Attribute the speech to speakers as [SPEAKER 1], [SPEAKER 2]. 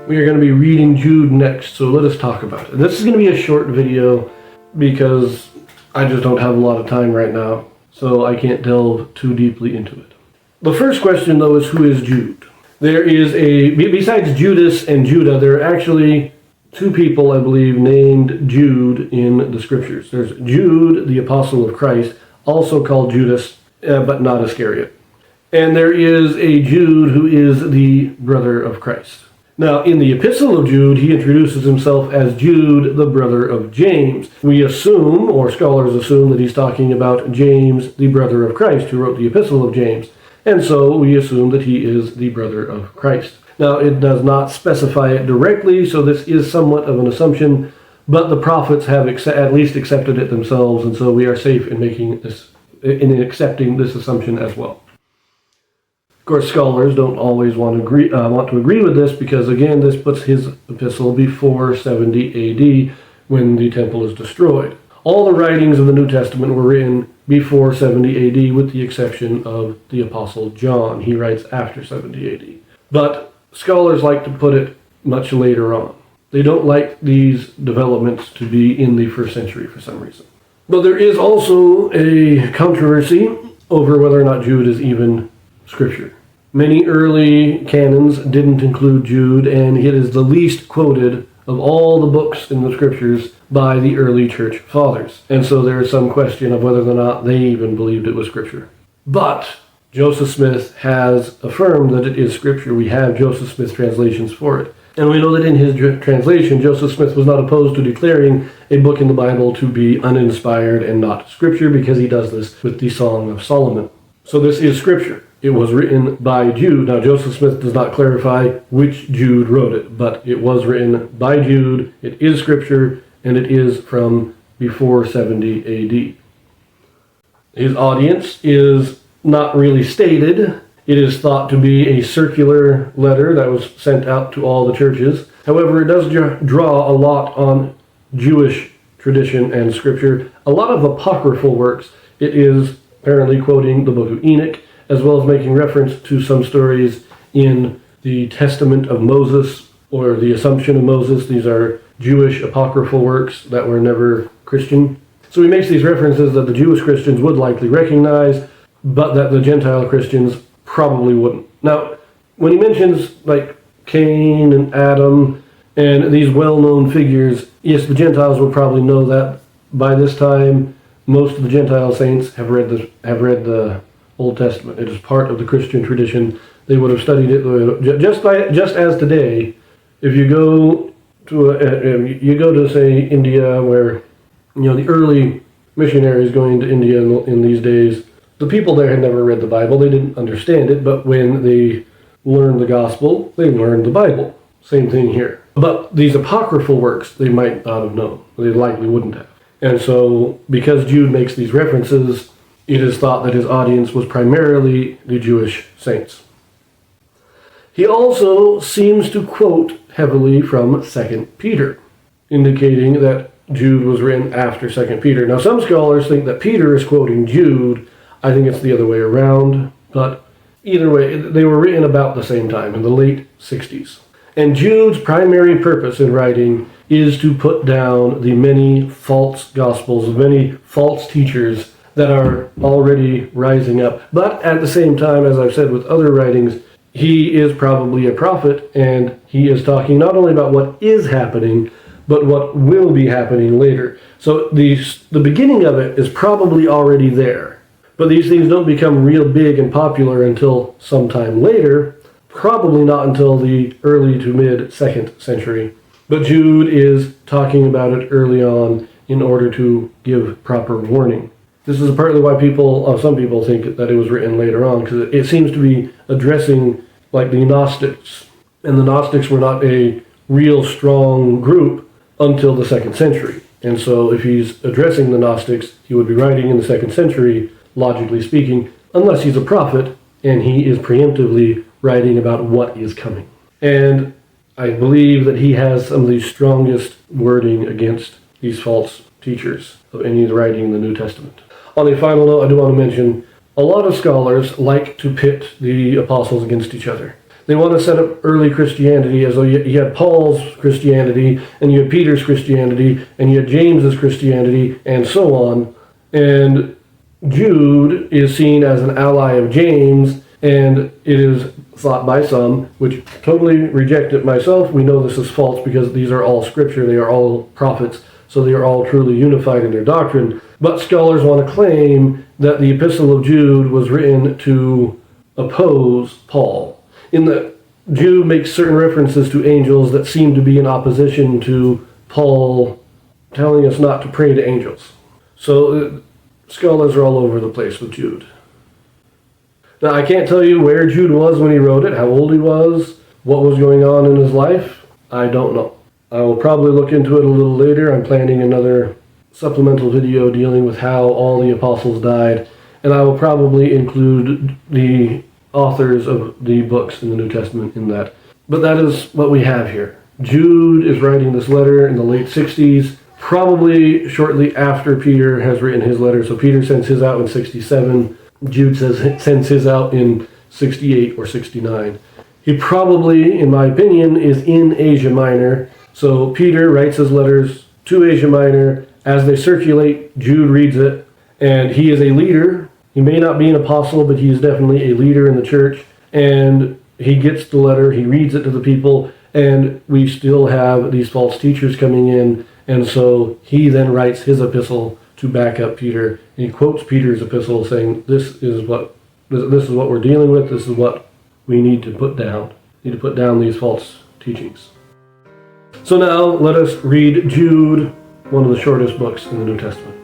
[SPEAKER 1] We are going to be reading Jude next, so let us talk about it. This is going to be a short video because I just don't have a lot of time right now, so I can't delve too deeply into it. The first question, though, is who is Jude? There is besides Judas and Judah, there are actually two people, I believe, named Jude in the scriptures. There's Jude, the apostle of Christ, also called Judas, but not Iscariot. And there is a Jude who is the brother of Christ. Now, in the Epistle of Jude, he introduces himself as Jude, the brother of James. We assume, or scholars assume, that he's talking about James, the brother of Christ, who wrote the Epistle of James. And so we assume that he is the brother of Christ. Now, it does not specify it directly, so this is somewhat of an assumption, but the prophets have at least accepted it themselves, and so we are safe in accepting this assumption as well. Of course, scholars don't always want to agree with this because, again, this puts his epistle before 70 AD when the temple is destroyed. All the writings of the New Testament were written before 70 AD with the exception of the Apostle John. He writes after 70 AD. But scholars like to put it much later on. They don't like these developments to be in the first century for some reason. But there is also a controversy over whether or not Jude is even Scripture. Many early canons didn't include Jude, and it is the least quoted of all the books in the Scriptures by the early church fathers. And so there is some question of whether or not they even believed it was Scripture. But Joseph Smith has affirmed that it is Scripture. We have Joseph Smith's translations for it. And we know that in his translation, Joseph Smith was not opposed to declaring a book in the Bible to be uninspired and not Scripture, because he does this with the Song of Solomon. So this is Scripture. It was written by Jude. Now, Joseph Smith does not clarify which Jude wrote it, but it was written by Jude, it is Scripture, and it is from before 70 AD. His audience is not really stated. It is thought to be a circular letter that was sent out to all the churches. However, it does draw a lot on Jewish tradition and Scripture. A lot of apocryphal works. It is apparently quoting the book of Enoch, as well as making reference to some stories in the Testament of Moses, or the Assumption of Moses. These are Jewish apocryphal works that were never Christian. So he makes these references that the Jewish Christians would likely recognize, but that the Gentile Christians probably wouldn't. Now, when he mentions like Cain and Adam and these well-known figures, yes, the Gentiles would probably know that. By this time, most of the Gentile saints have read the Old Testament. It is part of the Christian tradition. They would have studied it just as today. If you go to say India, where the early missionaries going to India in these days, the people there had never read the Bible. They didn't understand it, but when they learned the gospel, they learned the Bible. Same thing here. But these apocryphal works, they might not have known. They likely wouldn't have. And so, because Jude makes these references, it is thought that his audience was primarily the Jewish saints. He also seems to quote heavily from 2 Peter, indicating that Jude was written after 2 Peter. Now, some scholars think that Peter is quoting Jude. I think it's the other way around, but either way, they were written about the same time, in the late 60s. And Jude's primary purpose in writing is to put down the many false gospels, many false teachers that are already rising up. But at the same time, as I've said with other writings, he is probably a prophet, and he is talking not only about what is happening, but what will be happening later. So the beginning of it is probably already there. But these things don't become real big and popular until sometime later, probably not until the early to mid 2nd century. But Jude is talking about it early on in order to give proper warning. This is partly why some people think that it was written later on, because it seems to be addressing like the Gnostics. And the Gnostics were not a real strong group until the 2nd century. And so if he's addressing the Gnostics, he would be writing in the 2nd century, logically speaking, unless he's a prophet and he is preemptively writing about what is coming. And I believe that he has some of the strongest wording against these false teachers of any writing in the New Testament. On a final note, I do want to mention, a lot of scholars like to pit the apostles against each other. They want to set up early Christianity as though you had Paul's Christianity, and you had Peter's Christianity, and you had James's Christianity, and so on. And Jude is seen as an ally of James, and it is thought by some, which totally reject it myself. We know this is false because these are all scripture, they are all prophets, so they are all truly unified in their doctrine. But scholars want to claim that the Epistle of Jude was written to oppose Paul, in that Jude makes certain references to angels that seem to be in opposition to Paul telling us not to pray to angels. So scholars are all over the place with Jude. Now, I can't tell you where Jude was when he wrote it, how old he was, what was going on in his life. I don't know. I will probably look into it a little later. I'm planning another supplemental video dealing with how all the apostles died, and I will probably include the authors of the books in the New Testament in that. But that is what we have here. Jude is writing this letter in the late 60s, probably shortly after Peter has written his letter. So Peter sends his out in 67. Jude sends his out in 68 or 69. He probably, in my opinion, is in Asia Minor. So Peter writes his letters to Asia Minor. As they circulate, Jude reads it, and he is a leader. He may not be an apostle, but he is definitely a leader in the church. And he gets the letter, he reads it to the people, and we still have these false teachers coming in. And so he then writes his epistle to back up Peter. And he quotes Peter's epistle saying, this is what we're dealing with, this is what we need to put down. We need to put down these false teachings. So now let us read Jude, one of the shortest books in the New Testament.